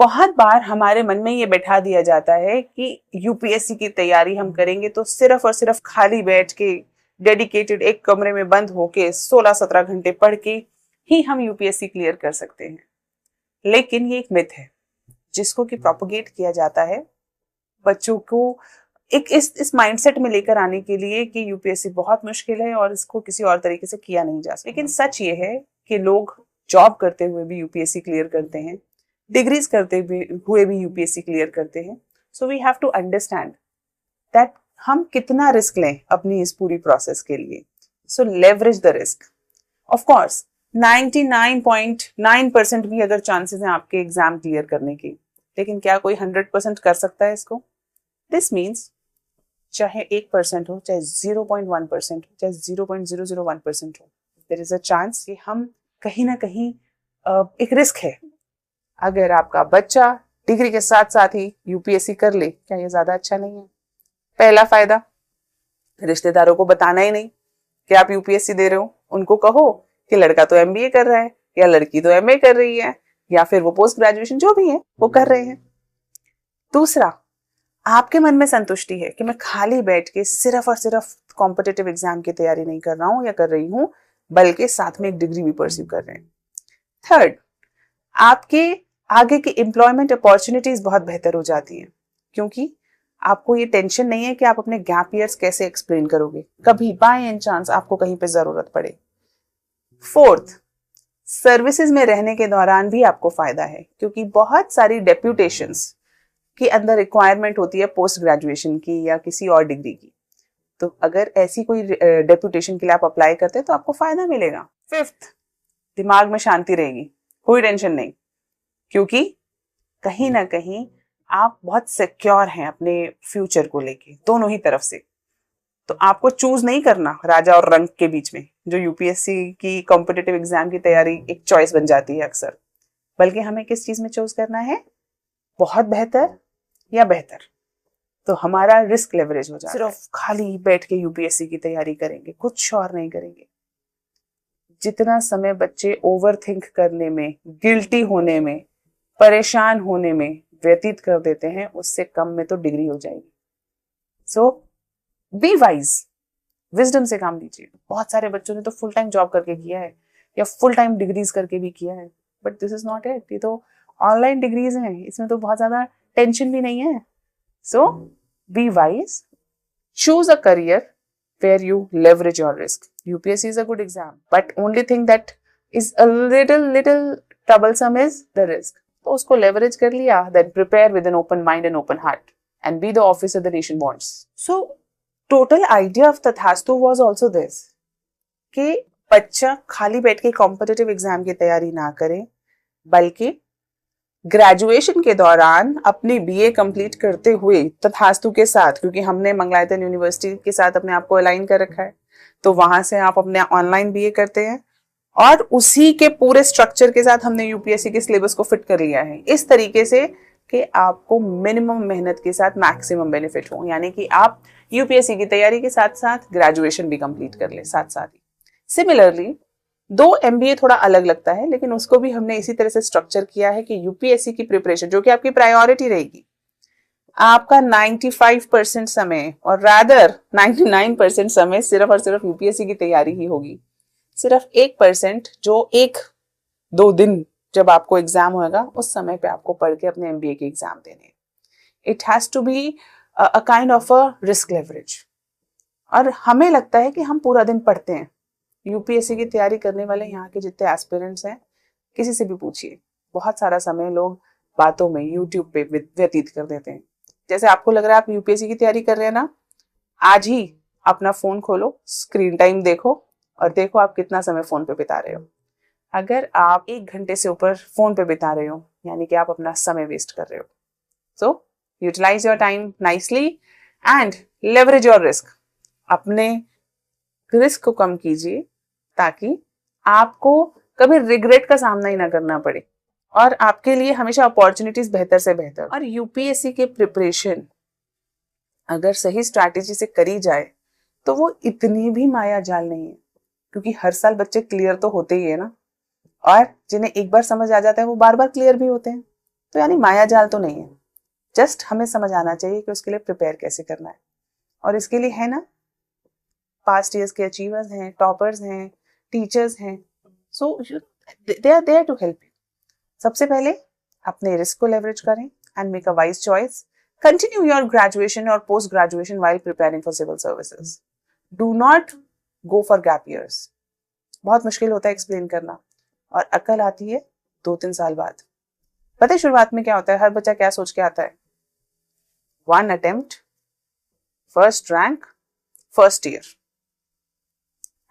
बहुत बार हमारे मन में ये बैठा दिया जाता है कि यूपीएससी की तैयारी हम करेंगे तो सिर्फ और सिर्फ खाली बैठ के डेडिकेटेड एक कमरे में बंद होके 16-17 घंटे पढ़ के ही हम यूपीएससी क्लियर कर सकते हैं। लेकिन ये एक मिथ है जिसको कि प्रोपोगेट किया जाता है बच्चों को एक इस माइंडसेट में लेकर आने के लिए कि यूपीएससी बहुत मुश्किल है और इसको किसी और तरीके से किया नहीं जा सकता। लेकिन सच ये है कि लोग जॉब करते हुए भी यूपीएससी क्लियर करते हैं, डिग्रीज करते हुए भी यूपीएससी क्लियर करते हैं। So we have to understand that हम कितना रिस्क लें अपनी इस पूरी प्रोसेस के लिए। So leverage the risk. Of course 99.9% भी अगर चांसेस हैं आपके एग्जाम क्लियर करने की, लेकिन क्या कोई 100% कर सकता है इसको? दिस मीन्स चाहे 1% हो, चाहे 0.1% हो, चाहे 0.001% हो, देयर इज अ चांस कि हम कहीं ना कहीं एक रिस्क है। अगर आपका बच्चा डिग्री के साथ साथ ही यूपीएससी कर ले, क्या ये ज्यादा अच्छा नहीं है? पहला फायदा, रिश्तेदारों को बताना ही नहीं कि आप यूपीएससी दे रहे हो। उनको कहो कि लड़का तो एमबीए कर रहा है या लड़की तो एमए कर रही है या फिर वो पोस्ट ग्रेजुएशन जो भी है वो कर रहे हैं। दूसरा, आपके मन में संतुष्टि है कि मैं खाली बैठ के सिर्फ और सिर्फ कॉम्पिटिटिव एग्जाम की तैयारी नहीं कर रहा हूं या कर रही हूं, बल्कि साथ में एक डिग्री भी परस्यू कर रहे हैं। थर्ड, आपके आगे की एम्प्लॉयमेंट अपॉर्चुनिटीज बहुत बेहतर हो जाती हैं क्योंकि आपको ये टेंशन नहीं है कि आप अपने गैप ईयर्स कैसे एक्सप्लेन करोगे, कभी बाय एनी चांस आपको कहीं पे जरूरत पड़े। फोर्थ, सर्विसेज में रहने के दौरान भी आपको फायदा है क्योंकि बहुत सारी डेप्यूटेशंस के अंदर रिक्वायरमेंट होती है पोस्ट ग्रेजुएशन की या किसी और डिग्री की। तो अगर ऐसी कोई डेप्यूटेशन के लिए आप अप्लाई करते हैं तो आपको फायदा मिलेगा। फिफ्थ, दिमाग में शांति रहेगी, कोई टेंशन नहीं, क्योंकि कहीं ना कहीं आप बहुत सिक्योर हैं अपने फ्यूचर को लेके दोनों ही तरफ से। तो आपको चूज नहीं करना राजा और रंक के बीच में, जो यूपीएससी की कॉम्पिटिटिव एग्जाम की तैयारी एक चॉइस बन जाती है अक्सर, बल्कि हमें किस चीज में चूज करना है, बहुत बेहतर या बेहतर। तो हमारा रिस्क लेवरेज हो जाता है। सिर्फ खाली बैठ के यूपीएससी की तैयारी करेंगे, कुछ और नहीं करेंगे। जितना समय बच्चे ओवर थिंक करने में, गिल्टी होने में, परेशान होने में व्यतीत कर देते हैं, उससे कम में तो डिग्री हो जाएगी। सो बी वाइज, विजडम से काम लीजिए। बहुत सारे बच्चों ने तो फुल टाइम जॉब करके किया है या फुल टाइम डिग्रीज करके भी किया है, but this is not it. ये तो ऑनलाइन डिग्रीज हैं, इसमें तो बहुत ज्यादा टेंशन भी नहीं है। So be wise, choose a career where you leverage your risk. UPSC is a good exam, but only thing that is a little troublesome is the risk. तो उसको leverage कर लिया, then prepare with an open mind and open heart and be the officer the nation wants. So total idea of Tathastu was also this कि बच्चा खाली बैठ के competitive exam की तैयारी ना करे, बल्कि ग्रेजुएशन के दौरान अपनी बीए कंप्लीट करते हुए तथास्तु के साथ, क्योंकि हमने मंगलायतन यूनिवर्सिटी के साथ अपने आप को अलाइन कर रखा है, तो वहां से आप अपने ऑनलाइन बीए करते हैं और उसी के पूरे स्ट्रक्चर के साथ हमने यूपीएससी के सिलेबस को फिट कर लिया है इस तरीके से कि आपको मिनिमम मेहनत के साथ मैक्सिमम बेनिफिट हो। यानी कि आप यूपीएससी की तैयारी के साथ साथ ग्रेजुएशन भी कंप्लीट कर ले साथ साथ ही। सिमिलरली दो एमबीए थोड़ा अलग लगता है, लेकिन उसको भी हमने इसी तरह से स्ट्रक्चर किया है कि यूपीएससी की प्रिपरेशन, जो कि आपकी प्रायोरिटी रहेगी, आपका 95% समय और रादर 99% समय सिर्फ और सिर्फ यूपीएससी की तैयारी ही होगी। सिर्फ 1% जो 1-2 दिन जब आपको एग्जाम होगा उस समय पे आपको पढ़ के अपने एमबीए के एग्जाम देने। It has to be a kind of a risk leverage. और हमें लगता है कि हम पूरा दिन पढ़ते हैं। यूपीएससी की तैयारी करने वाले यहाँ के जितने एस्पिरेंट्स हैं, किसी से भी पूछिए, बहुत सारा समय लोग बातों में यूट्यूब पे व्यतीत कर देते हैं। जैसे आपको लग रहा है आप यूपीएससी की तैयारी कर रहे हैं ना, आज ही अपना फोन खोलो, स्क्रीन टाइम देखो और देखो आप कितना समय फोन पे बिता रहे हो। अगर आप 1 घंटे से ऊपर फोन पे बिता रहे हो, यानी कि आप अपना समय वेस्ट कर रहे हो। So utilise your time nicely and leverage your risk. अपने रिस्क को कम कीजिए ताकि आपको कभी रिग्रेट का सामना ही ना करना पड़े और आपके लिए हमेशा अपॉर्चुनिटीज बेहतर से बेहतर। और यूपीएससी के प्रिपरेशन अगर सही स्ट्रैटेजी से करी जाए तो वो इतनी भी माया जाल नहीं है, क्योंकि हर साल बच्चे क्लियर तो होते ही है ना, और जिन्हें एक बार समझ आ जाता है वो बार बार क्लियर भी होते हैं। तो यानी माया जाल तो नहीं है, जस्ट हमें समझ आना चाहिए कि उसके लिए प्रिपेयर कैसे करना है। और इसके लिए है ना, पास्ट ईयर्स के अचीवर्स हैं, टॉपर्स हैं, टीचर्स हैं, so they are there to help you. सबसे पहले अपने रिस्क को लेवरेज करें and make a wise choice. Continue your graduation और post graduation while preparing for civil services. Do not go for gap years. बहुत मुश्किल होता है एक्सप्लेन करना, और अकल आती है 2-3 साल बाद। पता है शुरुआत में क्या होता है, हर बच्चा क्या सोच के आता है, 1 attempt, first rank, first year,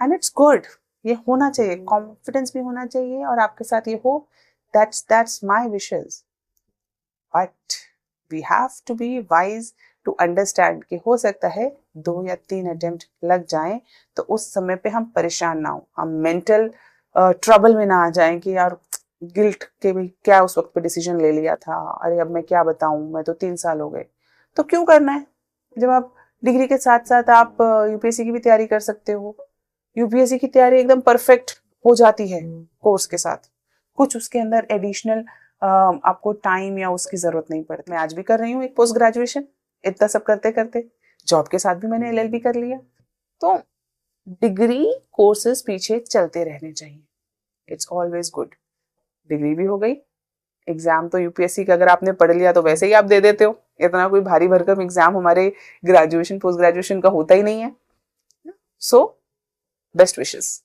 and it's good. ये होना चाहिए, कॉन्फिडेंस भी होना चाहिए और आपके साथ ये हो, that's my wishes, but we have to be wise to understand कि हो सकता है 2 या 3 अटेम्प्ट लग जाएं, तो उस समय पे हम परेशान ना हो, हम मेंटल ट्रबल में ना आ जाएं कि यार गिल्ट के भी क्या उस वक्त पे डिसीजन ले लिया था, अरे अब मैं क्या बताऊं, मैं तो 3 साल हो गए। तो क्यों करना है, जब आप डिग्री के साथ साथ आप यूपीएससी की भी तैयारी कर सकते हो। यूपीएससी की तैयारी एकदम परफेक्ट हो जाती है कोर्स के साथ, कुछ उसके अंदर एडिशनल आपको टाइम या उसकी जरूरत नहीं पड़ती। मैं आज भी कर रही हूँ एक पोस्ट ग्रेजुएशन, इतना सब करते करते जॉब के साथ भी मैंने एलएलबी कर लिया। तो डिग्री कोर्सेज पीछे चलते रहने चाहिए, इट्स ऑलवेज गुड। डिग्री भी हो गई, एग्जाम तो यूपीएससी का अगर आपने पढ़ लिया तो वैसे ही आप दे देते हो, इतना कोई भारी भरकम एग्जाम हमारे ग्रेजुएशन पोस्ट ग्रेजुएशन का होता ही नहीं है। So best wishes.